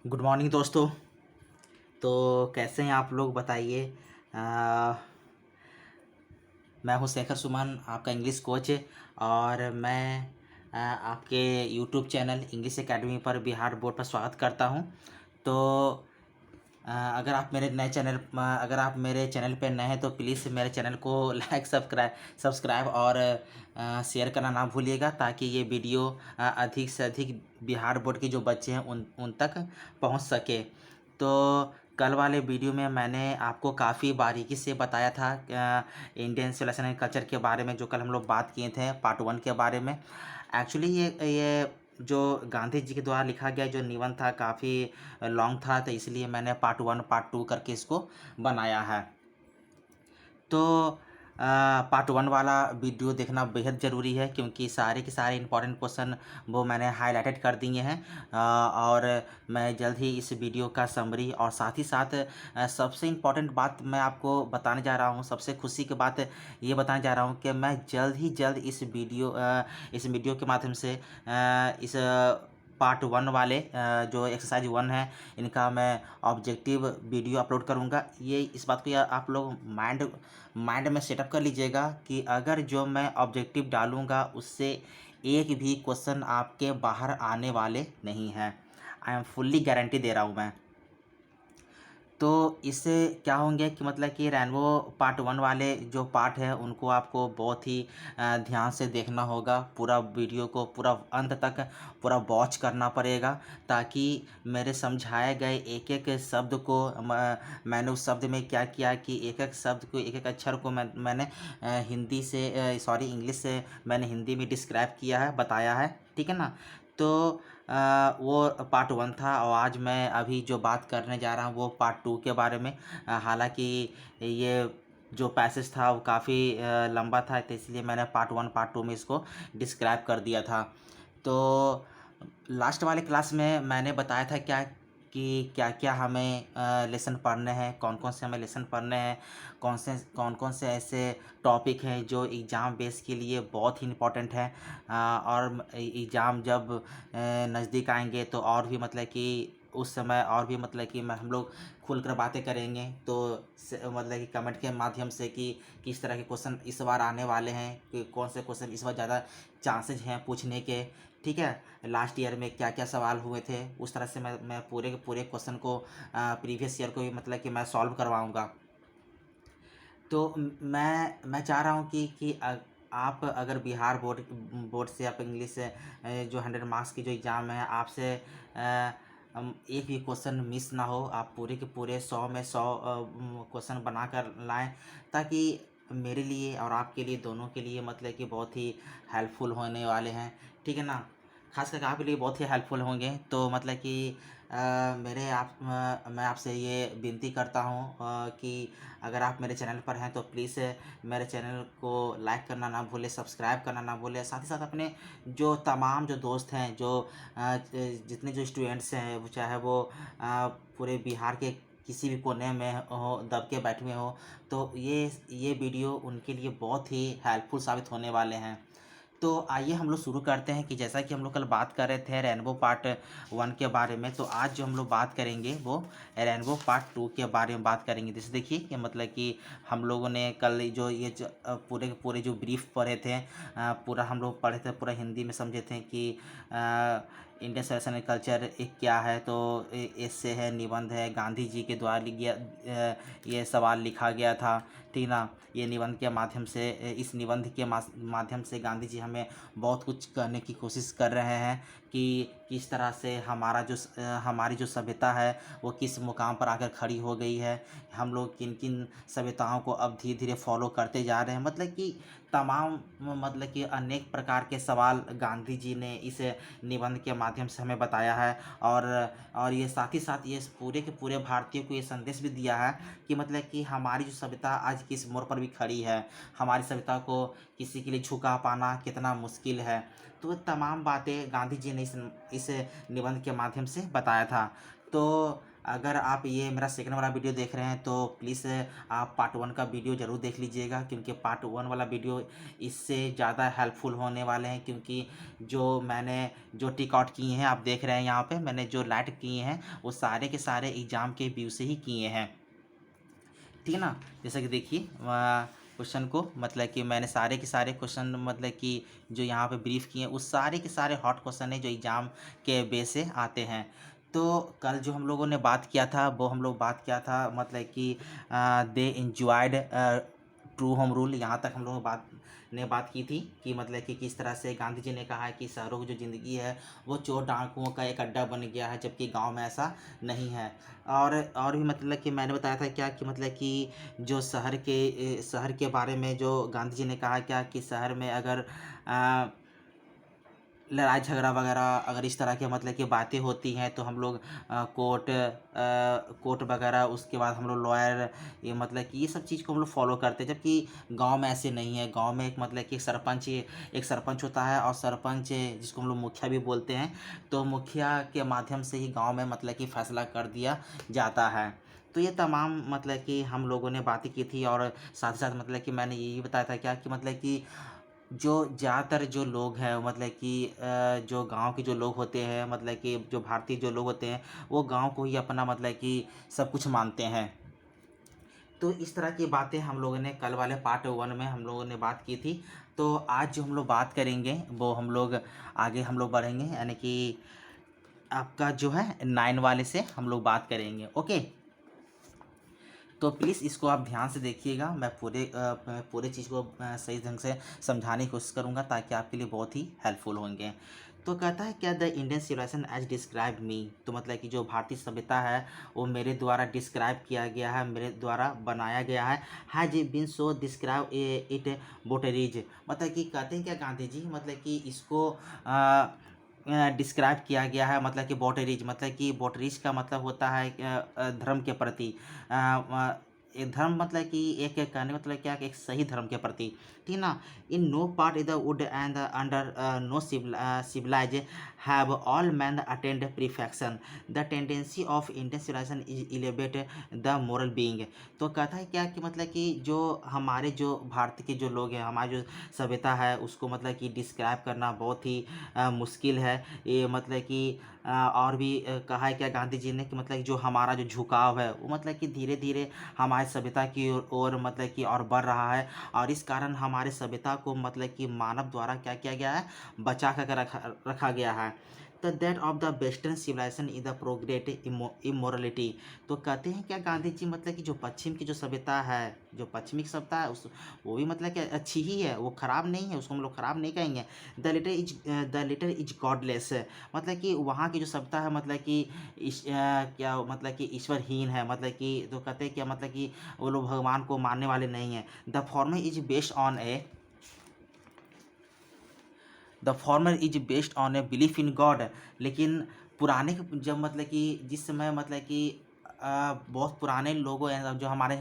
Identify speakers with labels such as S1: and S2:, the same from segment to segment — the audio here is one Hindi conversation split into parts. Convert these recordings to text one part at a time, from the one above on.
S1: गुड मॉर्निंग दोस्तों। तो कैसे हैं आप लोग बताइए। अ, मैं हूं शेखर सुमन, आपका इंग्लिश कोच। और मैं आपके यूट्यूब चैनल इंग्लिश एकेडमी पर बिहार बोर्ड पर स्वागत करता हूं। तो अगर आप मेरे चैनल पर नए हैं तो प्लीज़ मेरे चैनल को लाइक सब्सक्राइब और शेयर करना ना भूलिएगा, ताकि ये वीडियो अधिक से अधिक बिहार बोर्ड के जो बच्चे हैं उन तक पहुंच सके। तो कल वाले वीडियो में मैंने आपको काफ़ी बारीकी से बताया था इंडियन सिविलाइजेशन एंड कल्चर के बारे में, जो कल हम लोग बात किए थे पार्ट 1 के बारे में। एक्चुअली ये जो गांधी जी के द्वारा लिखा गया जो निबंध था काफ़ी लॉन्ग था, तो इसलिए मैंने पार्ट 1 पार्ट 2 करके इसको बनाया है। तो पार्ट 1 वाला वीडियो देखना बेहद ज़रूरी है, क्योंकि सारे के सारे इंपॉर्टेंट क्वेश्चन वो मैंने हाईलाइटेड कर दिए हैं। और मैं जल्द ही इस वीडियो का समरी और साथ ही साथ सबसे इम्पॉर्टेंट बात मैं आपको बताने जा रहा हूँ, सबसे खुशी की बात ये बताने जा रहा हूँ कि मैं जल्द इस वीडियो के माध्यम से इस पार्ट 1 वाले जो एक्सरसाइज 1 है, इनका मैं ऑब्जेक्टिव वीडियो अपलोड करूँगा। ये इस बात को आप लोग माइंड में सेटअप कर लीजिएगा कि अगर जो मैं ऑब्जेक्टिव डालूँगा उससे एक भी क्वेश्चन आपके बाहर आने वाले नहीं हैं। आई एम फुल्ली गारंटी दे रहा हूँ मैं। तो इससे क्या होंगे कि मतलब कि रेनबो पार्ट 1 वाले जो पार्ट है उनको आपको बहुत ही ध्यान से देखना होगा। पूरा वीडियो को पूरा अंत तक पूरा वॉच करना पड़ेगा, ताकि मेरे समझाए गए एक एक शब्द को मैंने उस शब्द में क्या किया कि एक एक शब्द को एक एक अक्षर को मैंने इंग्लिश से मैंने हिंदी में डिस्क्राइब किया है, बताया है। ठीक है ना। तो वो पार्ट 1 था, और आज मैं अभी जो बात करने जा रहा हूँ वो पार्ट 2 के बारे में। हालांकि ये जो पैसेज था वो काफ़ी लंबा था, तो इसलिए मैंने पार्ट 1 पार्ट 2 में इसको डिस्क्राइब कर दिया था। तो लास्ट वाले क्लास में मैंने बताया था क्या क्या हमें लेसन पढ़ने हैं, कौन कौन से हमें लेसन पढ़ने हैं, कौन कौन से ऐसे टॉपिक हैं जो एग्ज़ाम बेस के लिए बहुत ही इम्पोर्टेंट है। और एग्ज़ाम जब नज़दीक आएंगे तो और भी मतलब कि उस समय और भी मतलब कि हम लोग खुलकर बातें करेंगे। तो मतलब कि कमेंट के माध्यम से कि किस तरह के क्वेश्चन इस बार आने वाले हैं, कि कौन से क्वेश्चन इस बार ज़्यादा चांसेज हैं पूछने के। ठीक है। लास्ट ईयर में क्या क्या सवाल हुए थे, उस तरह से मैं पूरे के पूरे क्वेश्चन को प्रीवियस ईयर को भी मतलब कि मैं सॉल्व करवाऊँगा। तो मैं चाह रहा हूँ कि आप अगर बिहार बोर्ड से आप इंग्लिश से जो 100 मार्क्स की जो एग्ज़ाम है आपसे एक भी क्वेश्चन मिस ना हो, आप पूरे के पूरे 100 में 100 क्वेश्चन बना कर लाएँ, ताकि मेरे लिए और आपके लिए दोनों के लिए मतलब कि बहुत ही हेल्पफुल होने वाले हैं। ठीक है ना। खास करके आपके लिए बहुत ही हेल्पफुल होंगे। तो मतलब कि मैं आपसे ये विनती करता हूँ कि अगर आप मेरे चैनल पर हैं तो प्लीज़ मेरे चैनल को लाइक करना ना भूलें, सब्सक्राइब करना ना भूलें। साथ ही साथ अपने जो तमाम जो दोस्त हैं, जो जितने जो स्टूडेंट्स हैं, वो चाहे वो पूरे बिहार के किसी भी कोने में हो, दब के बैठे हुए हो, तो ये वीडियो उनके लिए बहुत ही हेल्पफुल साबित होने वाले हैं। तो आइए हम लोग शुरू करते हैं कि जैसा कि हम लोग कल बात कर रहे थे रेनबो पार्ट 1 के बारे में, तो आज जो हम लोग बात करेंगे वो रेनबो पार्ट 2 के बारे में बात करेंगे। जैसे देखिए कि मतलब कि हम लोगों ने कल पूरे के पूरे जो ब्रीफ पढ़े थे, पूरा हम लोग पढ़े थे, पूरा हिंदी में समझे थे कि इंडियन सिविलाइजेशन एंड कल्चर एक क्या है। तो इससे है निबंध है, गांधी जी के द्वारा ये सवाल लिखा गया था। ठीक ना। ये निबंध के माध्यम से इस निबंध के माध्यम से गांधी जी हमें बहुत कुछ कहने की कोशिश कर रहे हैं कि किस तरह से हमारी जो सभ्यता है वो किस मुकाम पर आकर खड़ी हो गई है, हम लोग किन किन सभ्यताओं को अब धीरे धीरे फॉलो करते जा रहे हैं। मतलब कि तमाम मतलब कि अनेक प्रकार के सवाल गांधी जी ने इस निबंध के माध्यम से हमें बताया है। और ये साथ ही साथ ये पूरे के पूरे भारतीयों को ये संदेश भी दिया है कि मतलब कि हमारी जो सभ्यता आज किस मोड़ पर भी खड़ी है, हमारी सभ्यता को किसी के लिए झुका पाना कितना मुश्किल है। तो तमाम बातें गांधी जी ने इस निबंध के माध्यम से बताया था। तो अगर आप ये मेरा सेकंड वाला वीडियो देख रहे हैं तो प्लीज़ आप पार्ट 1 का वीडियो ज़रूर देख लीजिएगा, क्योंकि पार्ट 1 वाला वीडियो इससे ज़्यादा हेल्पफुल होने वाले हैं। क्योंकि जो मैंने जो टिक आउट किए हैं आप देख रहे हैं यहाँ पे, मैंने जो लाइट किए हैं वो सारे के सारे एग्ज़ाम के व्यू से ही किए हैं, ठीक है ना। जैसा कि देखिए क्वेश्चन को मतलब कि मैंने सारे के सारे क्वेश्चन मतलब कि जो यहाँ पे ब्रीफ किए हैं उस सारे के सारे हॉट क्वेश्चन है जो एग्ज़ाम के बेस से आते हैं। तो कल जो हम लोगों ने बात किया था वो हम लोग बात किया था मतलब कि दे इंजॉयड ट्रू होम रूल, यहाँ तक हम लोग बात की थी कि मतलब कि किस तरह से गांधी जी ने कहा है कि शहरों की जो ज़िंदगी है वो चोर डाकुओं का एक अड्डा बन गया है, जबकि गांव में ऐसा नहीं है। और भी मतलब कि मैंने बताया था क्या कि मतलब कि जो शहर के बारे में जो गांधी जी ने कहा क्या कि शहर में अगर लड़ाई झगड़ा वगैरह अगर इस तरह के मतलब कि बातें होती हैं तो हम लोग कोर्ट वगैरह, उसके बाद हम लोग लॉयर, ये मतलब कि ये सब चीज़ को हम लोग फॉलो करते हैं, जबकि गांव में ऐसे नहीं है। गांव में एक मतलब कि एक सरपंच होता है, और सरपंच जिसको हम लोग मुखिया भी बोलते हैं, तो मुखिया के माध्यम से ही गांव में मतलब कि फैसला कर दिया जाता है। तो ये तमाम मतलब कि हम लोगों ने बातें की थी, और साथ ही साथ मतलब कि मैंने यही बताया था क्या कि मतलब कि जो ज़्यादातर जो लोग हैं मतलब कि जो गांव के जो लोग होते हैं मतलब कि जो भारतीय जो लोग होते हैं वो गांव को ही अपना मतलब कि सब कुछ मानते हैं। तो इस तरह की बातें हम लोगों ने कल वाले पार्ट 1 में हम लोगों ने बात की थी। तो आज जो हम लोग बात करेंगे वो हम लोग आगे हम लोग बढ़ेंगे, यानी कि आपका जो है 9 वाले से हम लोग बात करेंगे। ओके, तो प्लीज़ इसको आप ध्यान से देखिएगा। मैं पूरे चीज़ को सही ढंग से समझाने की कोशिश करूँगा ताकि आपके लिए बहुत ही हेल्पफुल होंगे। तो कहता है क्या the Indian civilization as describe me, तो मतलब कि जो भारतीय सभ्यता है वो मेरे द्वारा डिस्क्राइब किया गया है, मेरे द्वारा बनाया गया है। Has been so describe it votaries, मतलब कि कहते हैं क्या गांधी जी मतलब कि इसको डिस्क्राइब किया गया है मतलब कि बॉटरीज, मतलब कि बॉटरीज का मतलब होता है धर्म के प्रति। एक धर्म मतलब कि एक कहने मतलब क्या कि एक सही धर्म के प्रति, ठीक है ना। In no part in the would and under no civilize have all man attend perfection, the tendency of Indian civilization is elevate the moral being. तो कहता है क्या कि मतलब कि जो हमारे जो भारत के जो लोग हैं, हमारी जो सभ्यता है उसको मतलब कि डिस्क्राइब करना बहुत ही मुश्किल है। ये मतलब कि और भी कहा है क्या गांधी जी ने कि मतलब जो हमारा जो झुकाव है वो मतलब कि धीरे धीरे हमारी सभ्यता की ओर मतलब कि और बढ़ रहा है, और इस कारण हमारे सभ्यता को मतलब कि मानव द्वारा क्या किया गया है, बचा कर रखा गया है। The that of the western civilization is the propagate immorality. तो कहते हैं क्या गांधी जी मतलब कि जो पश्चिम की जो सभ्यता है, जो पश्चिमी सभ्यता है उस वो भी मतलब कि अच्छी ही है, वो ख़राब नहीं है, उसको हम लोग ख़राब नहीं कहेंगे। द लिटर इज गॉडलेस, मतलब कि वहाँ की जो सभ्यता है मतलब कि क्या मतलब कि ईश्वरहीन है, मतलब कि तो कहते हैं क्या मतलब कि वो लोग भगवान को मानने वाले नहीं हैं। The former is based on a belief in God, लेकिन पुराने जब मतलब कि जिस समय मतलब कि बहुत पुराने लोगों जो हमारे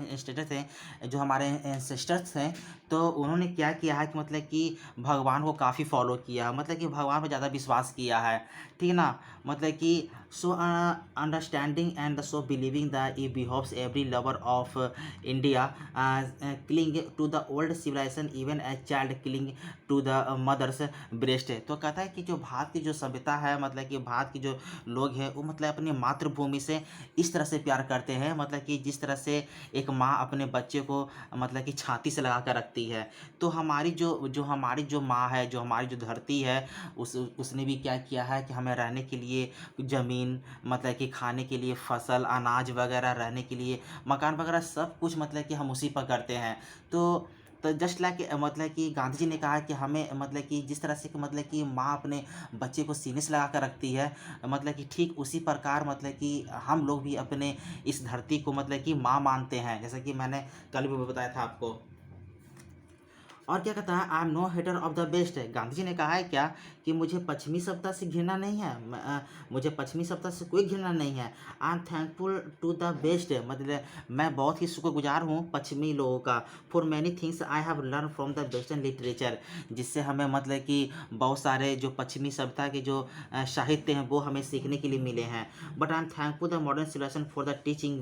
S1: एंसेस्टर्स हैं, तो उन्होंने क्या किया है कि मतलब कि भगवान को काफ़ी फॉलो किया, मतलब कि भगवान पर ज़्यादा विश्वास किया है, ठीक है ना। मतलब कि so understanding and so believing the it behoves every lover of India cling to the old civilization even as child cling to the mother's breast. तो कहता है कि जो भारत की जो सभ्यता है मतलब कि भारत के जो लोग हैं वो मतलब अपनी मातृभूमि से इस तरह से प्यार करते हैं, मतलब कि जिस तरह से एक माँ अपने बच्चे को मतलब कि छाती से लगा कर रखती है। तो हमारी जो माँ है, जो हमारी जो धरती है, उसने भी क्या किया है कि हमें रहने के लिए ज़मीन, मतलब कि खाने के लिए फसल अनाज वगैरह, रहने के लिए मकान वगैरह सब कुछ मतलब कि हम उसी पर करते हैं। तो जस्ट लाइक मतलब कि गांधी जी ने कहा कि हमें मतलब कि जिस तरह से कि मतलब कि माँ अपने बच्चे को सीने से लगा कर रखती है, मतलब कि ठीक उसी प्रकार मतलब कि हम लोग भी अपने इस धरती को मतलब कि माँ मानते हैं, जैसा कि मैंने कल भी बताया था आपको। और क्या कहता है, I am no hater of the west. Gandhi ji ने कहा है क्या कि मुझे पश्चिमी सभ्यता से घृणा नहीं है, मुझे पश्चिमी सभ्यता से कोई घृणा नहीं है। I am thankful to the best, मतलब मैं बहुत ही शुक्रगुजार हूँ पश्चिमी लोगों का। For many things I have learn from the western literature, जिससे हमें मतलब कि बहुत सारे जो पश्चिमी सभ्यता के जो साहित्य हैं वो हमें सीखने के लिए मिले हैं। But I am thankful the modern civilization for the teaching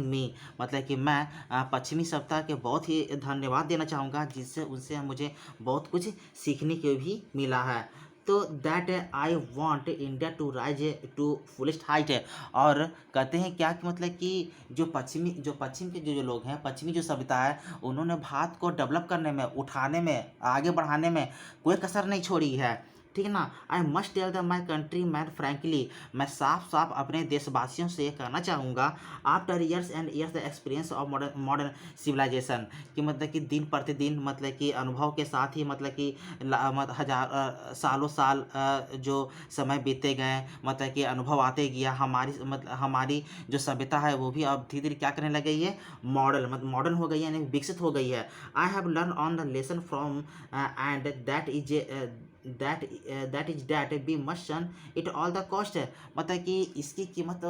S1: me, मतलब कि मैं पश्चिमी सभ्यता के बहुत ही धन्यवाद देना चाहूँगा, जिससे उनसे मुझे बहुत कुछ सीखने को भी मिला है। तो that I want India to rise to fullest height है। और कहते हैं क्या कि मतलब कि जो पश्चिम के जो लोग हैं, पश्चिमी जो सभ्यता है, उन्होंने भारत को डेवलप करने में, उठाने में, आगे बढ़ाने में कोई कसर नहीं छोड़ी है, ठीक है ना। I must tell the my countryman frankly, मैं साफ साफ अपने देशवासियों से ये कहना चाहूँगा, after years and years the experience of modern civilization, कि मतलब कि दिन प्रतिदिन मतलब कि अनुभव के साथ ही मतलब कि सालों साल जो समय बीते गए, मतलब कि अनुभव आते गया, हमारी जो सभ्यता है वो भी अब धीरे धीरे क्या करने लग गई है, मॉडर्न हो गई है, यानी विकसित हो गई है। I have learn on the lesson from and that is that we must shun it all the cost है, मतलब कि इसकी कीमत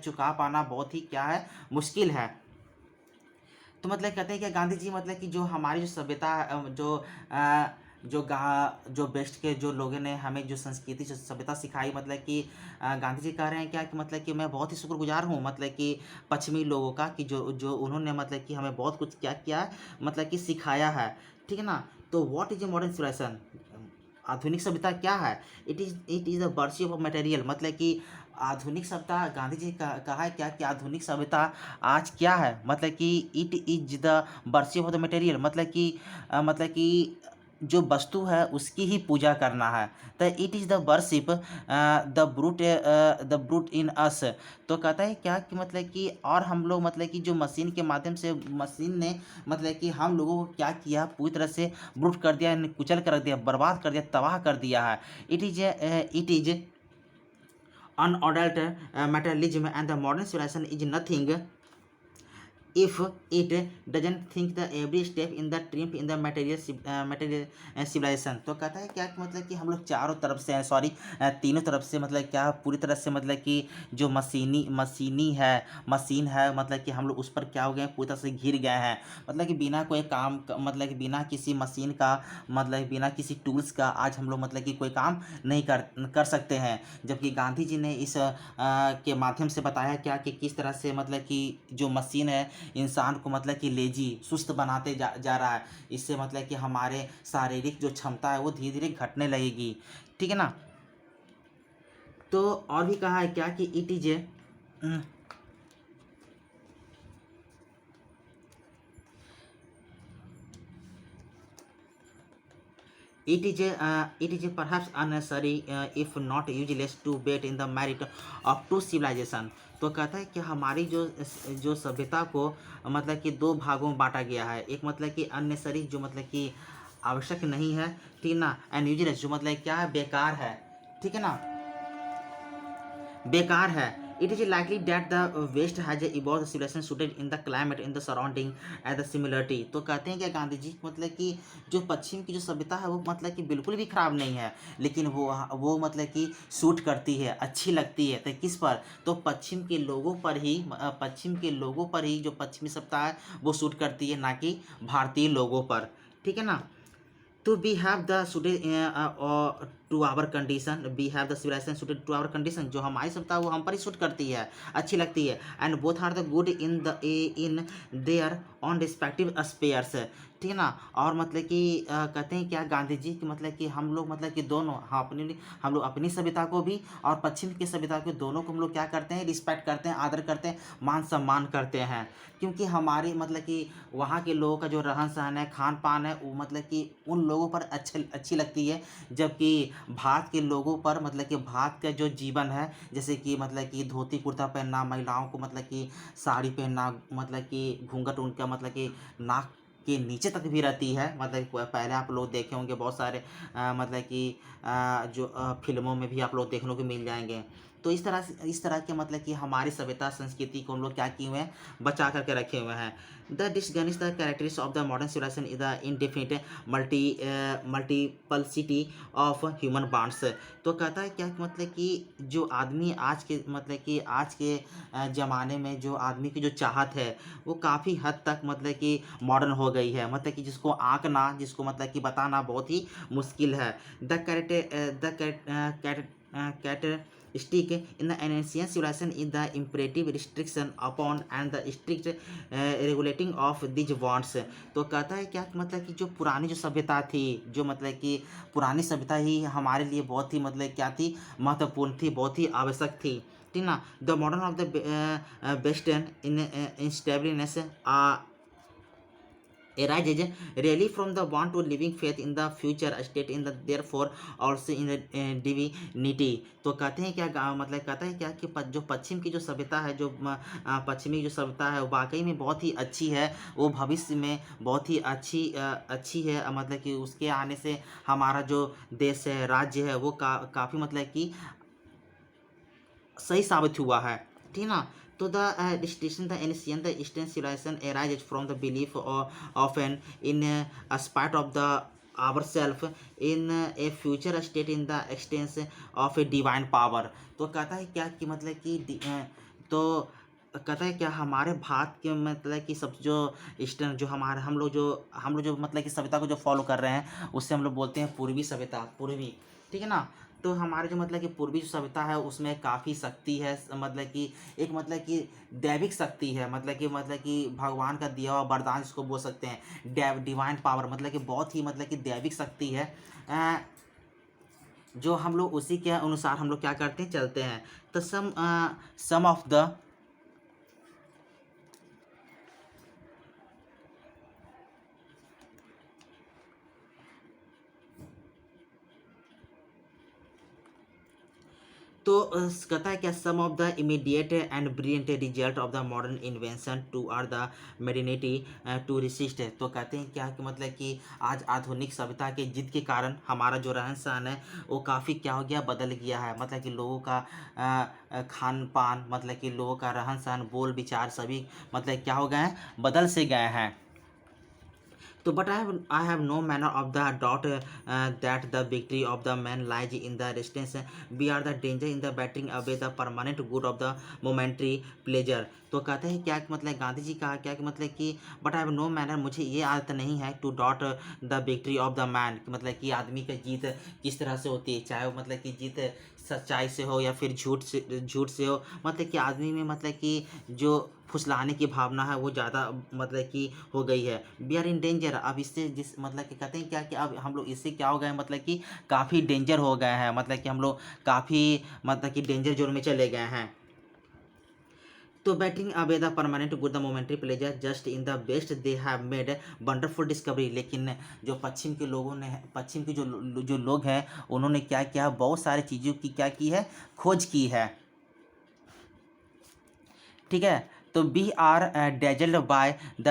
S1: चुका पाना बहुत ही क्या है, मुश्किल है। तो मतलब कहते हैं कि गांधी जी मतलब कि जो हमारी जो सभ्यता जो वेस्ट के जो लोगों ने हमें जो संस्कृति जो सभ्यता सिखाई, मतलब कि गांधी जी कह रहे हैं क्या कि मतलब कि मैं बहुत ही शुक्रगुजार हूँ मतलब कि पश्चिमी लोगों का, कि जो जो उन्होंने मतलब कि हमें बहुत कुछ क्या किया, मतलब कि सिखाया है, ठीक है ना। तो what is a modern civilization, आधुनिक सभ्यता क्या है, it is a worship of material, मतलब कि आधुनिक सभ्यता, गांधी जी का कहा है क्या कि आधुनिक सभ्यता आज क्या है, मतलब कि it is the worship of the material, मतलब कि जो वस्तु है उसकी ही पूजा करना है। तो it is the worship the brute in us. तो कहता है क्या कि मतलब कि और हम लोग मतलब कि जो मशीन के माध्यम से, मशीन ने मतलब कि हम लोगों को क्या किया, पूरी तरह से ब्रूट कर दिया, कुचल कर दिया, बर्बाद कर दिया, तबाह कर दिया है। It is unadulterated materialism, and the modern civilization is nothing if it doesn't think the every step in the triumph in the material civilization। तो कहता है क्या कि मतलब कि हम लोग चारों तरफ से हैं, सॉरी तीनों तरफ से, मतलब क्या पूरी तरह से मतलब कि जो मशीन है, मतलब कि हम लोग उस पर क्या हो गए हैं, पूरी तरह से घिर गए हैं, मतलब कि बिना कोई काम मतलब कि बिना किसी मशीन का, मतलब बिना किसी टूल्स का आज हम लोग मतलब कि कोई काम नहीं कर सकते हैं। जबकि गांधी जी ने इस के माध्यम से बताया क्या कि किस तरह से मतलब कि जो मशीन है इंसान को मतलब कि लेजी, सुस्त बनाते जा रहा है, इससे मतलब कि हमारे शारीरिक जो क्षमता है वो धीरे धीरे घटने लगेगी, ठीक है ना। तो और भी कहा है क्या कि it is perhaps unnecessary if not useless to bet in the merit of two civilization। तो कहता है कि हमारी जो सभ्यता को मतलब कि दो भागों में बांटा गया है, एक मतलब कि अननेसरी जो मतलब कि आवश्यक नहीं है, ठीक ना, एंड यूजलेस जो मतलब क्या है, बेकार है, ठीक है ना, बेकार है। It is likely that the west has evolve civilization suited in the climate in the surrounding at the similarity. तो कहते हैं कि गांधी जी मतलब कि जो पश्चिम की जो सभ्यता है वो मतलब कि बिल्कुल भी खराब नहीं है, लेकिन वो मतलब कि सूट करती है, अच्छी लगती है, तो किस पर, तो पश्चिम के लोगों पर ही जो पश्चिमी सभ्यता है वो सूट करती है, ना कि भारतीय लोगों पर, ठीक है ना। तो we have the suited to our condition, we have the civilization suited to our condition, जो हमारी सभ्यता वो हम पर ही सूट करती है, अच्छी लगती है, and both are the good in their on respective spheres, ठीक है ना। और मतलब कि कहते हैं क्या गांधी जी कि मतलब कि हम लोग मतलब कि दोनों हम लोग अपनी सभ्यता को भी और पश्चिम की सभ्यता को, दोनों को हम लोग क्या करते हैं, रिस्पेक्ट करते हैं, आदर करते हैं, मान सम्मान करते हैं, क्योंकि हमारी मतलब कि वहाँ के लोगों का जो रहन सहन है, खान पान है, वो मतलब कि उन लोगों पर अच्छी लगती है, जबकि भारत के लोगों पर मतलब कि भारत का जो जीवन है, जैसे कि मतलब कि धोती कुर्ता पहनना, महिलाओं को मतलब कि साड़ी पहनना, मतलब कि घूंघट उनका मतलब कि नाक के नीचे तक भी रहती है, मतलब पहले आप लोग देखे होंगे बहुत सारे मतलब कि जो फिल्मों में भी आप लोग देखने को मिल जाएंगे, तो इस तरह के मतलब कि हमारी सभ्यता संस्कृति को हम लोग क्या किए हुए हैं, बचा करके रखे हुए हैं। The distinguish the characteristic of the modern civilization is the indefinite multiplicity of human bonds. तो कहता है क्या कि मतलब कि जो आदमी आज के मतलब कि आज के ज़माने में जो आदमी की जो चाहत है वो काफ़ी हद तक मतलब कि मॉडर्न हो गई है, मतलब कि जिसको आंकना, जिसको मतलब कि बताना बहुत ही मुश्किल है। The characteristic in the ancient civilization is the imperative restriction upon and the strict regulating of these wants। तो कहता है क्या कि मतलब कि जो पुरानी जो सभ्यता थी, जो मतलब कि पुरानी सभ्यता ही हमारे लिए बहुत ही मतलब क्या थी, महत्वपूर्ण थी, बहुत ही आवश्यक थी, ठीक ना। The modern of the western in instableness arises really from the want to living faith in the future state in the therefore also in the divinity। तो कहते हैं क्या मतलब कहता है क्या कि जो पश्चिम की जो सभ्यता है, जो पश्चिमी जो सभ्यता है वो वाकई में बहुत ही अच्छी है, वो भविष्य में बहुत ही अच्छी है, मतलब कि उसके आने से हमारा जो देश है, राज्य है, वो काफ़ी मतलब कि सही साबित हुआ है, ठीक ना। तो the distinction the ancient the eastern civilization arises from the belief often in a spite of the ourself in a future state in the extents of a divine power। तो कहता है क्या कि मतलब कि तो कहता है क्या हमारे भारत के मतलब कि सब जो ईस्टर्न जो हमारे हम लोग जो मतलब कि सभ्यता को जो फॉलो कर रहे हैं उससे हम लोग बोलते हैं पूर्वी सभ्यता, पूर्वी, ठीक है ना। तो हमारे जो मतलब कि पूर्वी जो सभ्यता है उसमें काफ़ी शक्ति है, मतलब कि एक मतलब कि दैविक शक्ति है, मतलब कि भगवान का दिया हुआ वरदान जिसको बोल सकते हैं, डिवाइन पावर, मतलब कि बहुत ही मतलब कि दैविक शक्ति है, जो हम लोग उसी के अनुसार हम लोग क्या करते हैं, चलते हैं। तो सम ऑफ द तो कहता है क्या some of the immediate and brilliant result of the modern invention to are the maddening to resist. तो कहते हैं क्या कि मतलब कि आज आधुनिक सभ्यता के जिद के कारण हमारा जो रहन सहन है वो काफ़ी क्या हो गया, बदल गया है, मतलब कि लोगों का खान पान, मतलब कि लोगों का रहन सहन, बोल विचार सभी मतलब क्या हो गए हैं, बदल से गए हैं। तो but I have no manner of the doubt that the victory of the man lies in the resistance we are the danger in the battering away the permanent good of the momentary pleasure। तो कहते हैं क्या कि मतलब गांधी जी कहा क्या कि मतलब कि but I have no manner, मुझे ये आदत नहीं है to doubt the victory of the man, मतलब कि आदमी की जीत किस तरह से होती है, चाहे वो मतलब कि जीत सच्चाई से हो या फिर झूठ से हो, मतलब कि आदमी में मतलब कि जो फुसलाने की भावना है वो ज़्यादा मतलब कि हो गई है। वी आर इन डेंजर, अब इससे जिस मतलब कि कहते हैं क्या कि अब हम लोग इससे क्या हो गए हैं, मतलब कि काफ़ी डेंजर हो गए हैं, मतलब कि हम लोग काफ़ी मतलब कि डेंजर जोन में चले गए हैं। तो batting away the permanent good the momentary pleasure just in the best they have made wonderful discovery. लेकिन जो पश्चिम के लोगों ने, पश्चिम के जो लोग हैं उन्होंने क्या किया, बहुत सारी चीज़ों की क्या की है, खोज की है, ठीक है। तो we are dazzled by the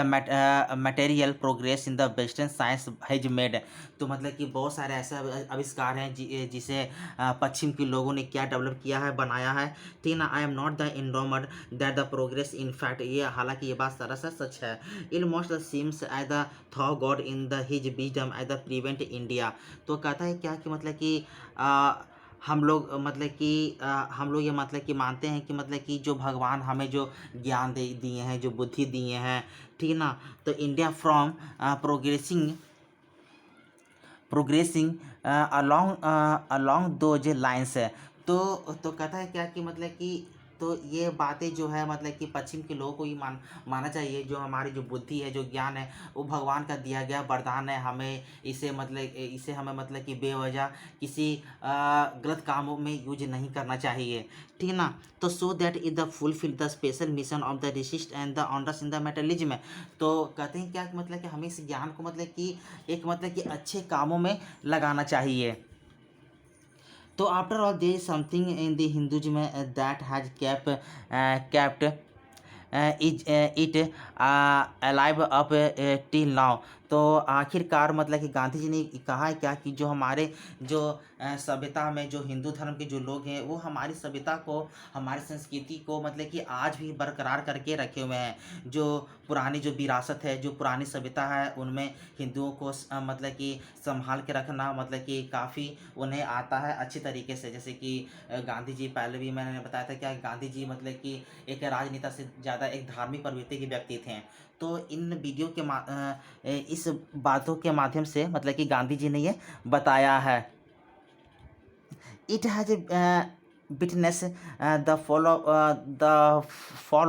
S1: material progress in the western science has made. तो मतलब कि बहुत सारे ऐसे आविष्कार हैं जिसे पश्चिम के लोगों ने क्या डेवलप किया है, बनाया है, ठीक ना। आई एम नॉट द इनडोमड that the progress in fact, ये हालांकि ये बात सरासर सच है। In most seems as the though God in the his wisdom as the prevent India. तो कहता है क्या कि मतलब कि हम लोग मतलब कि हम लोग ये मतलब कि मानते हैं कि मतलब कि जो भगवान हमें जो ज्ञान दे दिए हैं, जो बुद्धि दिए हैं, ठीक ना। तो India from progressing along those lines है। तो कहता है क्या कि मतलब कि तो ये बातें जो है मतलब कि पश्चिम के लोगों को ही माना चाहिए, जो हमारी जो बुद्धि है, जो ज्ञान है, वो भगवान का दिया गया वरदान है, हमें इसे हमें मतलब कि बेवजह किसी गलत कामों में यूज नहीं करना चाहिए, ठीक ना। तो so that is the fulfil the special mission of the resist and the honours in the metallism. तो कहते हैं क्या कि मतलब कि हमें इस ज्ञान को मतलब कि एक मतलब कि अच्छे कामों में लगाना चाहिए। तो after all there is something in the Hinduism that has kept is it alive up till now. तो आखिरकार मतलब कि गांधी जी ने कहा है क्या कि जो हमारे जो सभ्यता में जो हिंदू धर्म के जो लोग हैं वो हमारी सभ्यता को, हमारी संस्कृति को मतलब कि आज भी बरकरार करके रखे हुए हैं। जो पुरानी जो विरासत है, जो पुरानी सभ्यता है, उनमें हिंदुओं को मतलब कि संभाल के रखना मतलब कि काफ़ी उन्हें आता है अच्छी तरीके से। जैसे कि गांधी जी, पहले भी मैंने बताया था क्या, गांधी जी मतलब कि एक राजनेता से ज़्यादा एक धार्मिक प्रवृत्ति के व्यक्ति थे। तो इन वीडियो के इस बातों के माध्यम से मतलब कि गांधी जी ने ये बताया है। It has witnessed the fall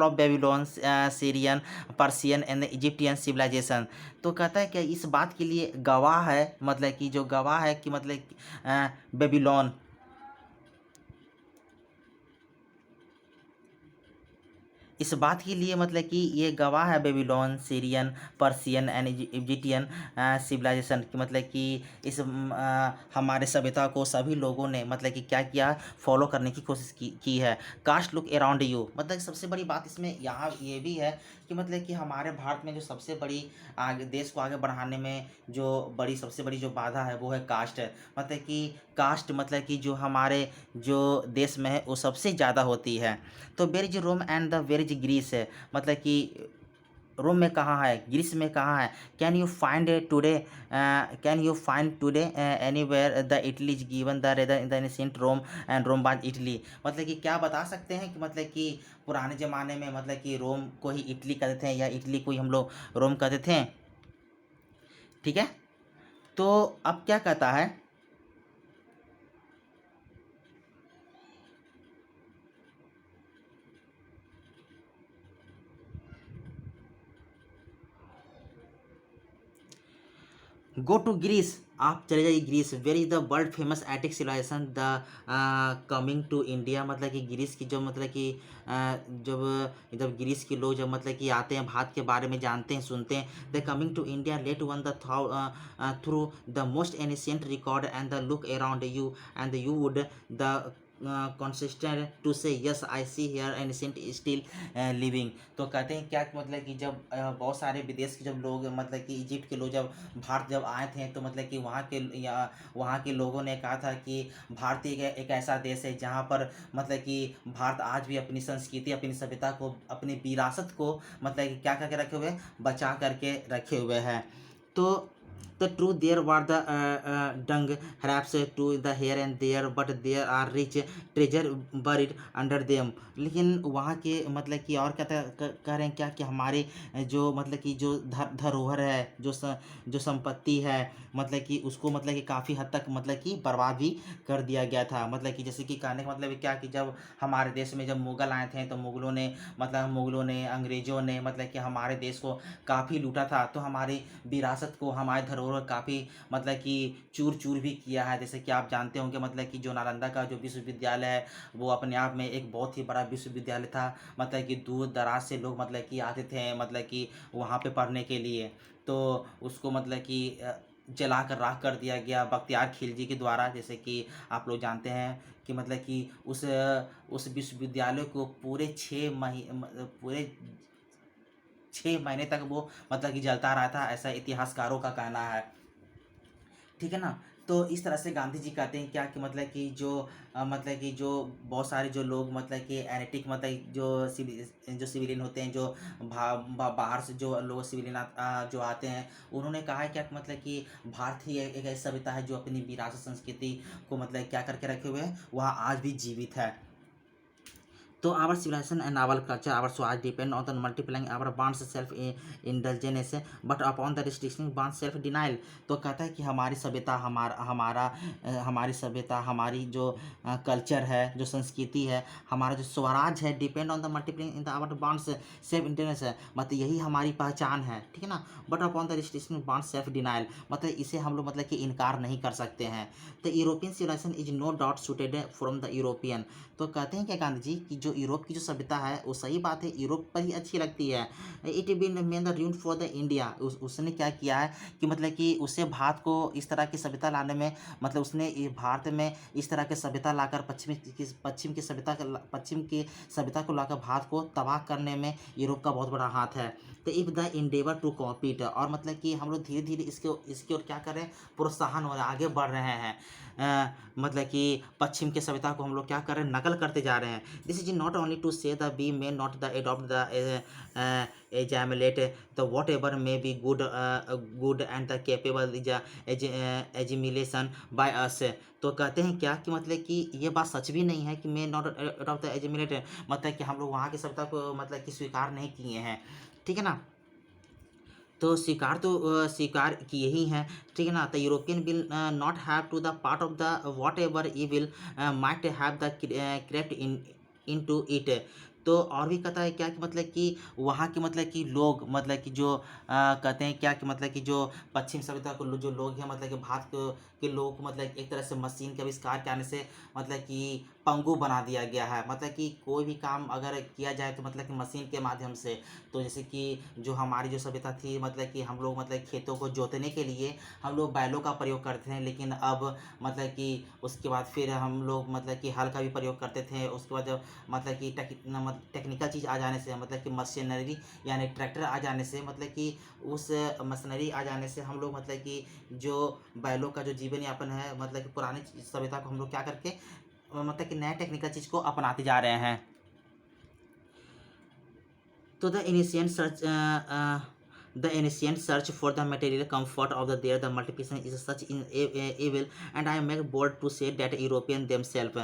S1: of Babylon, Syrian, Persian and Egyptian civilization। तो कहता है कि इस बात के लिए गवाह है, मतलब कि जो गवाह है कि मतलब बेबीलोन, इस बात के लिए मतलब कि ये गवाह है Babylon, Syrian, Persian and Egyptian civilization की, मतलब कि इस हमारे सभ्यता को सभी लोगों ने मतलब कि क्या किया, फॉलो करने की कोशिश की है। कास्ट लुक अराउंड यू, मतलब सबसे बड़ी बात इसमें यहाँ ये भी है कि मतलब कि हमारे भारत में जो सबसे बड़ी आगे देश को आगे बढ़ाने में जो बड़ी सबसे बड़ी जो बाधा है वो है कास्ट है। मतलब कि कास्ट मतलब कि जो हमारे जो देश में है वो सबसे ज़्यादा होती है। तो where is Rome and the where is Greece है, मतलब कि रोम में कहाँ है, ग्रीस में कहाँ है। Can you find today, can you find today anywhere the Italy is given the rather in the ancient Rome and Rome was Italy. मतलब कि क्या बता सकते हैं कि मतलब कि पुराने ज़माने में मतलब कि रोम को ही इटली कहते थे या इटली को ही हम लोग रोम कहते थे। ठीक है, तो अब क्या कहता है, गो टू ग्रीस, आप चले जाइए Greece. Where is the world famous attic civilisation the coming to India, मतलब कि ग्रीस की जो मतलब कि जब जब ग्रीस के लोग जब मतलब कि आते हैं, भारत के बारे में जानते हैं, सुनते हैं, the coming to India let one the through the most ancient record and the look around you and you would the consistent to say yes I see here ancient still living. तो कहते हैं क्या कि मतलब कि जब बहुत सारे विदेश के जब लोग मतलब कि इजिप्ट के लोग जब भारत जब आए थे, तो मतलब कि वहाँ के लोगों ने कहा था कि भारत एक ऐसा देश है जहाँ पर मतलब कि भारत आज भी अपनी संस्कृति, अपनी सभ्यता को, अपनी विरासत को मतलब कि क्या करके रखे हुए हैं, बचा करके रखे हुए हैं। तो the truth there were the dung perhaps to the here and there, but there are rich treasure buried under them। लेकिन वहाँ के मतलब कि और क्या कह रहे हैं क्या कि हमारे जो मतलब कि जो धरोहर है, जो संपत्ति है, मतलब कि उसको मतलब कि काफ़ी हद तक मतलब कि बर्बाद भी कर दिया गया था। मतलब कि जैसे कि कहने का मतलब क्या कि जब हमारे देश में जब मुग़ल आए थे, तो मुग़लों ने अंग्रेज़ों ने मतलब कि हमारे देश को काफ़ी लूटा था। तो हमारी विरासत को, हमारे धरोहर काफ़ी मतलब कि चूर चूर भी किया है। जैसे कि आप जानते होंगे मतलब कि जो नालंदा का जो विश्वविद्यालय है, वो अपने आप में एक बहुत ही बड़ा विश्वविद्यालय था। मतलब कि दूर दराज से लोग मतलब कि आते थे मतलब कि वहाँ पे पढ़ने के लिए। तो उसको मतलब कि जला कर राख कर दिया गया बख्तियार खिलजी के द्वारा। जैसे कि आप लोग जानते हैं कि मतलब कि उस विश्वविद्यालय को पूरे 6 महीने तक वो मतलब कि जलता रहा था, ऐसा इतिहासकारों का कहना है। ठीक है ना। तो इस तरह से गांधी जी कहते हैं क्या कि मतलब कि मतलब कि जो बहुत सारे जो लोग मतलब कि एनेटिक मतलब जो सिविलियन होते हैं, जो बाहर से जो लोग सिविलियन जो आते हैं, उन्होंने कहा है क्या कि मतलब कि भारत ही एक ऐसी सभ्यता है जो अपनी विरासत संस्कृति को मतलब क्या करके रखे हुए हैं, वहाँ आज भी जीवित है। तो our civilization and our culture, our soil depend on the multiplying our bonds self indulgence but upon the restriction bonds self denial। तो कहता है कि हमारी सभ्यता, हमारी सभ्यता, हमारी जो कल्चर है, जो संस्कृति है, हमारा जो स्वराज है, depend on the multiplying in the our bonds self interest है, मतलब यही हमारी पहचान है। ठीक है ना। But upon the restriction bond self denial, मतलब इसे हम लोग मतलब कि इनकार नहीं कर सकते हैं। The European civilisation is no doubt suited from the European. तो कहते हैं क्या गांधी जी कि जो जो यूरोप की जो सभ्यता है वो सही बात है, यूरोप पर ही अच्छी लगती है। It been main the root for the India. उसने क्या किया है कि मतलब कि उसे भारत को इस तरह की सभ्यता लाने में, मतलब उसने ये भारत में इस तरह की सभ्यता लाकर पश्चिम की सभ्यता को लाकर भारत को तबाह करने में यूरोप का बहुत बड़ा हाथ है। तो इफ़ द इंडेवर टू कॉपीट, और मतलब कि हम लोग धीरे धीरे इसके ओर क्या करें, प्रोत्साहन हो रहे, आगे बढ़ रहे हैं। मतलब कि पश्चिम के सभ्यता को हम लोग क्या कर रहे हैं, नकल करते जा रहे हैं। This is not only to say the we may not the adopt the assimilate the whatever may be good and the capable assimilation by us. तो कहते हैं क्या कि मतलब कि ये बात सच भी नहीं है कि मे नॉट एडॉप्ट द एजिमुलेट, मतलब कि हम लोग वहाँ की सभ्यता को मतलब कि स्वीकार नहीं किए हैं, ठीक है ना। तो स्वीकार किए ही हैं, ठीक है ना। The European will not have to the part of the whatever he will might have the crept into it. तो और भी कहता है क्या कि मतलब कि वहाँ के मतलब कि लोग, मतलब कि जो कहते हैं क्या कि मतलब कि जो पश्चिम सभ्यता को जो लोग हैं, मतलब कि भारत के लोगों को मतलब एक तरह से मशीन के आविष्कार के आने से मतलब कि पंगु बना दिया गया है। मतलब कि कोई भी काम अगर किया जाए तो मतलब कि मशीन के माध्यम से। तो जैसे कि जो हमारी जो सभ्यता थी, मतलब कि हम लोग मतलब खेतों को जोतने के लिए हम लोग बैलों का प्रयोग करते हैं, लेकिन अब मतलब कि उसके बाद फिर हम लोग मतलब कि हल का भी प्रयोग करते थे। उसके बाद जब मतलब कि टेक्निकल चीज़ आ जाने से, मतलब कि मशीनरी यानी ट्रैक्टर आ जाने से, मतलब कि उस मशीनरी आ जाने से हम लोग मतलब कि जो बैलों का जो जीवन यापन है, मतलब कि पुरानी सभ्यता को हम लोग क्या करके मतलब कि नए टेक्निकल चीज़ को अपनाते जा रहे हैं। तो the ancient search for the material comfort of the there the multiplication is such in evil, and I make bold to say that European themselves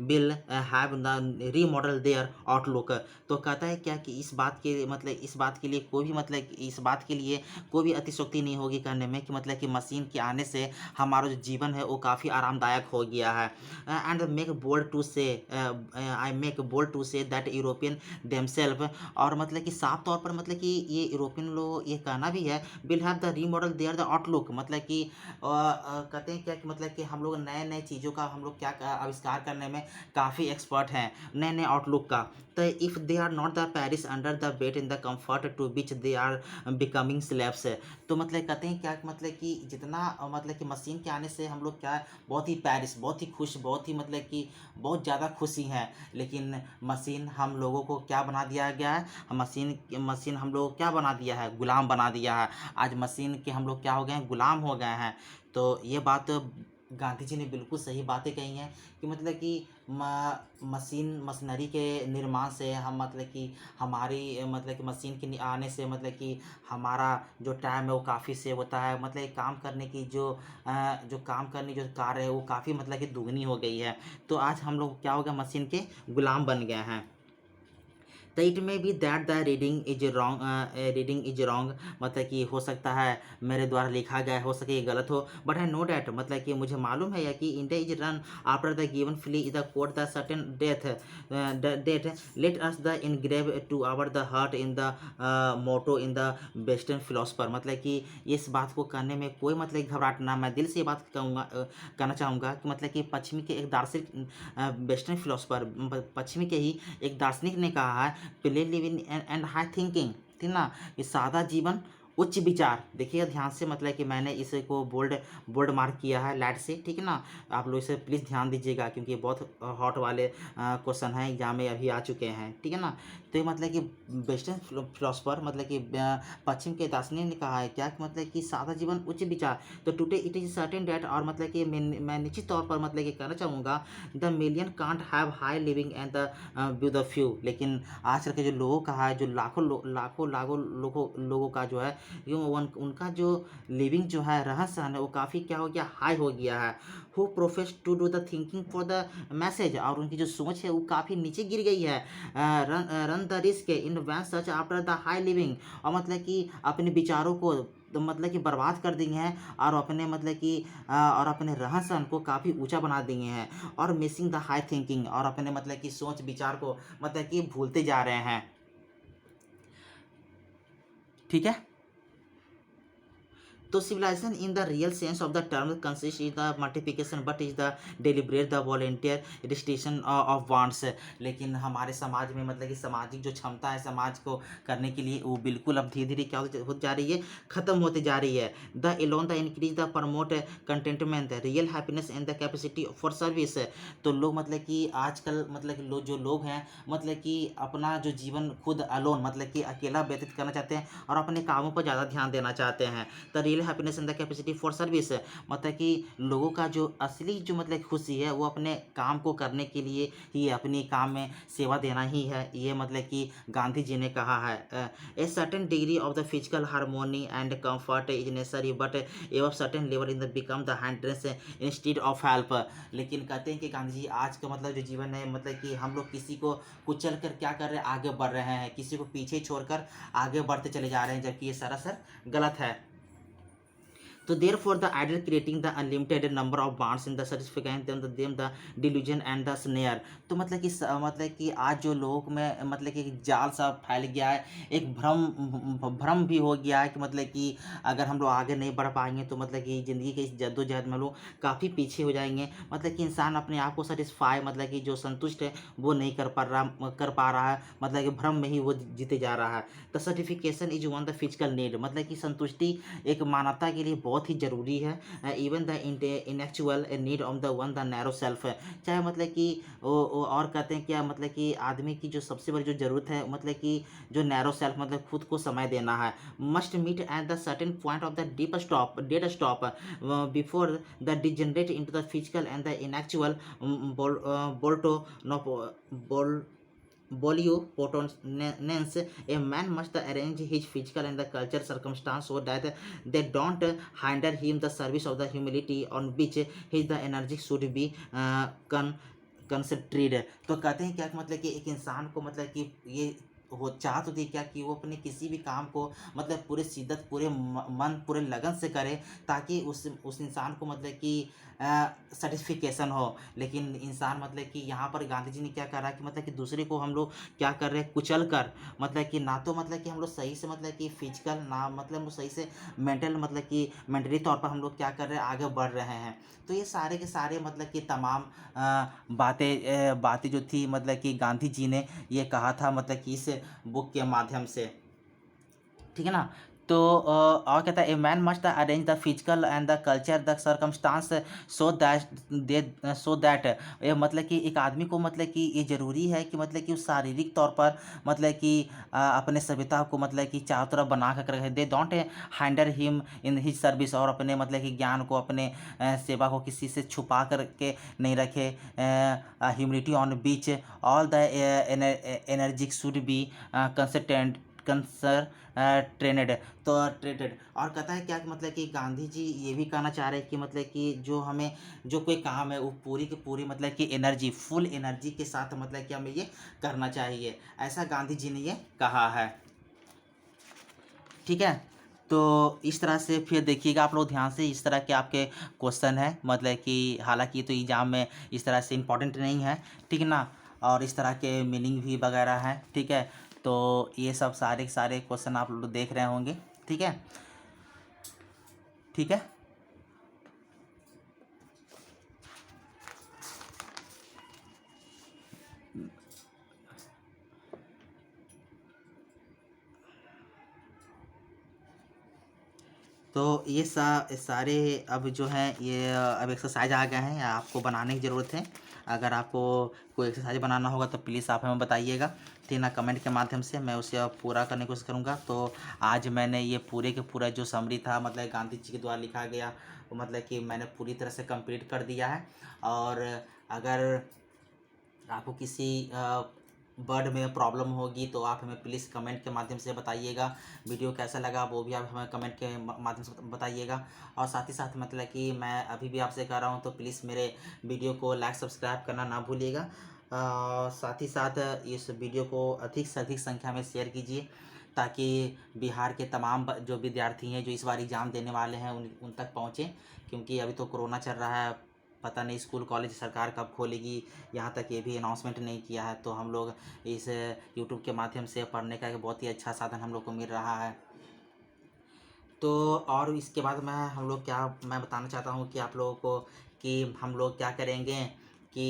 S1: will have the remodel their outlook। तो कहता है क्या कि इस बात के लिए कोई भी इस बात के लिए कोई भी अतिशयोक्ति नहीं होगी कहने में कि मतलब कि मशीन के आने से हमारा जो जीवन है वो काफ़ी आरामदायक हो गया है। And make bold to say I make bold to say that European themself, और मतलब कि साफ तौर पर मतलब कि ये यूरोपियन लोग ये कहना भी है, will have the remodel there the outlook, मतलब कि कहते हैं क्या कि मतलब कि हम लोग नए नए चीज़ों का हम लोग क्या आविष्कार करने में काफ़ी एक्सपर्ट हैं, नए नए आउटलुक का। तो if they are not the perish under the weight in the comfort to which they are becoming slaves. तो मतलब कहते हैं क्या कि मतलब कि जितना मतलब कि मशीन के आने से हम लोग क्या बहुत ही पेरिस, बहुत ही खुश, बहुत ही मतलब कि बहुत ज़्यादा खुशी हैं, लेकिन मशीन हम लोगों को क्या बना दिया गया है, मशीन हम लोग क्या बना दिया है, गुलाम बना दिया है। आज मशीन के हम लोग क्या हो गए हैं, गुलाम हो गए हैं। तो ये बात गांधी जी ने बिल्कुल सही बातें कही हैं कि मतलब कि मशीनरी के निर्माण से हम मतलब कि हमारी मतलब कि मशीन के आने से मतलब कि हमारा जो टाइम है वो काफ़ी सेव होता है। मतलब काम करने की जो काम करने जो कार्य है वो काफ़ी मतलब कि दुगनी हो गई है। तो आज हम लोग क्या हो गया, मशीन के गुलाम बन गए हैं। तो it may be that the reading is wrong, मतलब कि हो सकता है मेरे द्वारा लिखा गया हो सके ये गलत हो, बट आई नो डैट, मतलब कि मुझे मालूम है या कि India is run after the given flea is the court the certain death let us the engrave to our the heart in the motto in the western philosopher. मतलब कि इस बात को करने में कोई मतलब घबराहट ना, मैं दिल से ये बात कहना चाहूँगा कि मतलब कि पश्चिमी के एक दार्शनिक वेस्टर्न फिलोसफर पश्चिमी के ही एक दार्शनिक ने कहा है, play living and high thinking, ठीक ना, ये सादा जीवन उच्च विचार। देखिए ध्यान से, मतलब कि मैंने इसे को बोल्ड मार्क किया है लाइट से, ठीक है ना। आप लोग इसे प्लीज़ ध्यान दीजिएगा क्योंकि बहुत हॉट वाले क्वेश्चन हैं एग्जाम में अभी आ चुके हैं, ठीक है ना। तो ये मतलब कि वेस्टर्न फिलोसफर मतलब कि पश्चिम के दार्शनिक ने कहा है क्या कि मतलब कि सादा जीवन उच्च विचार। तो today it is certain death, और मतलब कि मैं निश्चित तौर पर मतलब कि कहना चाहूँगा, the million can't have high living and the with the few. लेकिन आजकल के जो लोगों का है, जो लाखों लोगों का जो है उनका जो लिविंग जो है, रहन सहन है, वो काफ़ी क्या हो गया, हाई हो गया है। Who profess to do the thinking for the masses, और उनकी जो सोच है वो काफ़ी नीचे गिर गई है। Run the risk in vain such after the high living, और मतलब कि अपने विचारों को तो मतलब कि बर्बाद कर दिए हैं, और अपने मतलब कि और अपने रहन सहन को काफ़ी ऊंचा बना दिए हैं, और मिसिंग द हाई थिंकिंग, और अपने मतलब कि सोच विचार को मतलब कि भूलते जा रहे हैं, ठीक है। तो civilisation in the real sense of the term consist is the multiplication but is the deliberate the voluntary restriction of wants. लेकिन हमारे समाज में मतलब कि सामाजिक जो क्षमता है समाज को करने के लिए वो बिल्कुल अब धीरे धीरे क्या होती जा रही है, ख़त्म होती जा रही है। The alone the increase the promote contentment real happiness and the capacity for service. तो लोग मतलब कि आजकल मतलब कि जो लोग हैं मतलब कि अपना जो जीवन खुद अलोन मतलब कि अकेला व्यतीत करना चाहते हैं और अपने कामों पर ज़्यादा ध्यान देना चाहते हैं। The real happiness and the capacity for service मतलब कि लोगों का जो असली जो मतलब खुशी है वो अपने काम को करने के लिए ही अपनी काम में सेवा देना ही है, ये मतलब कि गांधी जी ने कहा है। A certain degree of the physical harmony and comfort is necessary but above certain level in the become the hindrance instead of help. लेकिन कहते हैं कि गांधी जी आज का मतलब जो जीवन है मतलब कि हम लोग किसी को कुचल कर क्या कर रहे हैं, आगे बढ़ रहे हैं, किसी को पीछे छोड़कर आगे बढ़ते चले जा रहे हैं, जबकि ये सरासर गलत है। तो therefore the ideal creating the unlimited number of bonds in the certificate them the delusion and the snare। तो मतलब कि आज जो लोगों में मतलब कि जाल सा फैल गया है, एक भ्रम भ्रम भी हो गया है कि मतलब कि अगर हम लोग आगे नहीं बढ़ पाएंगे तो मतलब कि ज़िंदगी के इस जद्दोजहद में लोग काफ़ी पीछे हो जाएंगे। मतलब कि इंसान अपने आप को सेटिस्फाई मतलब कि जो संतुष्ट है वो नहीं कर पा रहा है, मतलब कि भ्रम में ही वो जीते जा रहा है। The certification is one the physical need मतलब कि संतुष्टि एक मानवता के लिए बहुत ही ज़रूरी है। Even the intellectual need of the one the narrow self है, चाहे मतलब कि और कहते हैं क्या मतलब कि आदमी की जो सबसे बड़ी जो ज़रूरत है मतलब कि जो नैरो सेल्फ मतलब खुद को समय देना है। Must meet at the certain point of the dead stop before the degenerate into the physical and the intellectual बोल्टो बोल Boliopotenance, a man must arrange his physical and the cultural circumstance so that they don't hinder him the service of the humility on which his the energy should be concentrated। तो कहते हैं क्या कि मतलब कि एक इंसान को मतलब कि ये हो चाह तो थी क्या कि वो अपने किसी भी काम को मतलब पूरे शिद्दत पूरे मन पूरे लगन से करे ताकि उस इंसान को मतलब कि सर्टिफिकेशन हो। लेकिन इंसान मतलब कि यहाँ पर गांधी जी ने क्या करा कि मतलब कि दूसरे को हम लोग क्या कर रहे हैं, कुचल कर मतलब कि ना तो मतलब कि हम लोग सही से मतलब कि फिजिकल ना मतलब सही से मेंटल मतलब कि मेंटली तौर पर हम लोग क्या कर रहे हैं, आगे बढ़ रहे हैं। तो ये सारे के सारे मतलब कि तमाम बातें जो थी मतलब कि गांधी जी ने ये कहा था मतलब कि इस बुक के माध्यम से, ठीक है ना। तो और कहता है a man must arrange the physical and the culture the circumstance so that ये मतलब कि एक आदमी को मतलब कि ये ज़रूरी है कि मतलब कि उस शारीरिक तौर पर मतलब कि अपने सभ्यता को मतलब कि चारों तरफ बना कर रखे, they don't hinder him in his service और अपने मतलब कि ज्ञान को अपने सेवा को किसी से छुपा करके नहीं रखे। Humility on beach all the energetic should be concentrated तो ट्रेडेड। और कहता है क्या कि मतलब कि गांधी जी ये भी कहना चाह रहे हैं कि मतलब कि जो हमें जो कोई काम है वो पूरी की पूरी मतलब कि एनर्जी फुल एनर्जी के साथ मतलब कि हमें ये करना चाहिए, ऐसा गांधी जी ने ये कहा है, ठीक है। तो इस तरह से फिर देखिएगा आप लोग ध्यान से, इस तरह के आपके क्वेश्चन है मतलब कि हालांकि तो एग्ज़ाम में इस तरह से इम्पोर्टेंट नहीं है, ठीक है ना, और इस तरह के मीनिंग भी वगैरह हैं, ठीक है। तो ये सब सारे के सारे क्वेश्चन आप लोग देख रहे होंगे, ठीक है, ठीक है। तो ये सारे अब जो हैं ये अब एक्सरसाइज आ गए हैं, आपको बनाने की ज़रूरत है। अगर आपको कोई एक्सरसाइज बनाना होगा तो प्लीज़ आप हमें बताइएगा, ठीक ना, कमेंट के माध्यम से मैं उसे अब पूरा करने की कोशिश करूँगा। तो आज मैंने ये पूरे के पूरा जो समरी था मतलब गांधी जी के द्वारा लिखा गया वो मतलब कि मैंने पूरी तरह से कंप्लीट कर दिया है। और अगर आपको किसी वर्ड में प्रॉब्लम होगी तो आप हमें प्लीज़ कमेंट के माध्यम से बताइएगा। वीडियो कैसा लगा वो भी आप हमें कमेंट के माध्यम से बताइएगा। और साथ ही साथ मतलब कि मैं अभी भी आपसे कह रहा हूँ तो प्लीज़ मेरे वीडियो को लाइक सब्सक्राइब करना ना भूलिएगा। साथ ही साथ इस वीडियो को अधिक से अधिक संख्या में शेयर कीजिए ताकि बिहार के तमाम जो विद्यार्थी हैं जो इस बार एग्ज़ाम देने वाले हैं उन तक पहुँचें, क्योंकि अभी तो कोरोना चल रहा है, पता नहीं स्कूल कॉलेज सरकार कब खोलेगी, यहाँ तक ये भी अनाउंसमेंट नहीं किया है। तो हम लोग इस यूट्यूब के माध्यम से पढ़ने का एक बहुत ही अच्छा साधन हम लोग को मिल रहा है। तो और इसके बाद मैं बताना चाहता हूँ कि आप लोगों को कि हम लोग क्या करेंगे कि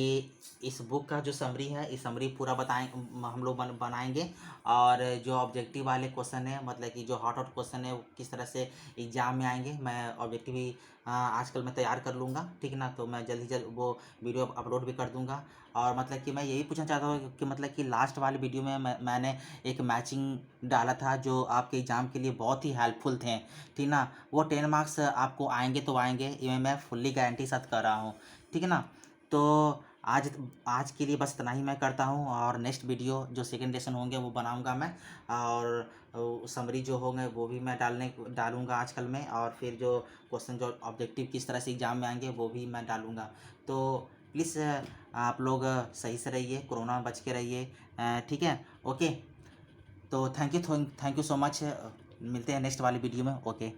S1: इस बुक का जो समरी है, इस समरी पूरा हम लोग बनाएंगे। और जो ऑब्जेक्टिव वाले क्वेश्चन है, मतलब कि जो हॉट हॉट क्वेश्चन है, वो किस तरह से एग्ज़ाम में आएंगे, मैं ऑब्जेक्टिव ही आजकल मैं तैयार कर लूँगा, ठीक है ना। तो मैं जल्द ही जल्द वो वीडियो अपलोड भी कर दूँगा। और मतलब कि मैं यही पूछना चाहता हूँ कि मतलब कि लास्ट वाली वीडियो में मैंने एक मैचिंग डाला था जो आपके एग्ज़ाम के लिए बहुत ही हेल्पफुल थे, ठीक ना। वो 10 मार्क्स आपको आएंगे तो आएंगे, ये मैं फुल्ली गारंटी साथ कर रहा हूँ, ठीक है ना। तो आज आज के लिए बस इतना ही मैं करता हूँ, और नेक्स्ट वीडियो जो सेकंड लेसन होंगे वो बनाऊँगा मैं। और समरी जो होंगे वो भी मैं डालूँगा आजकल में। और फिर जो क्वेश्चन जो ऑब्जेक्टिव किस तरह से एग्ज़ाम में आएंगे वो भी मैं डालूँगा। तो प्लीज़ आप लोग सही से रहिए, कोरोना में बच के रहिए, ठीक है। ओके, तो थैंक यू सो मच। मिलते हैं नेक्स्ट वाली वीडियो में। ओके।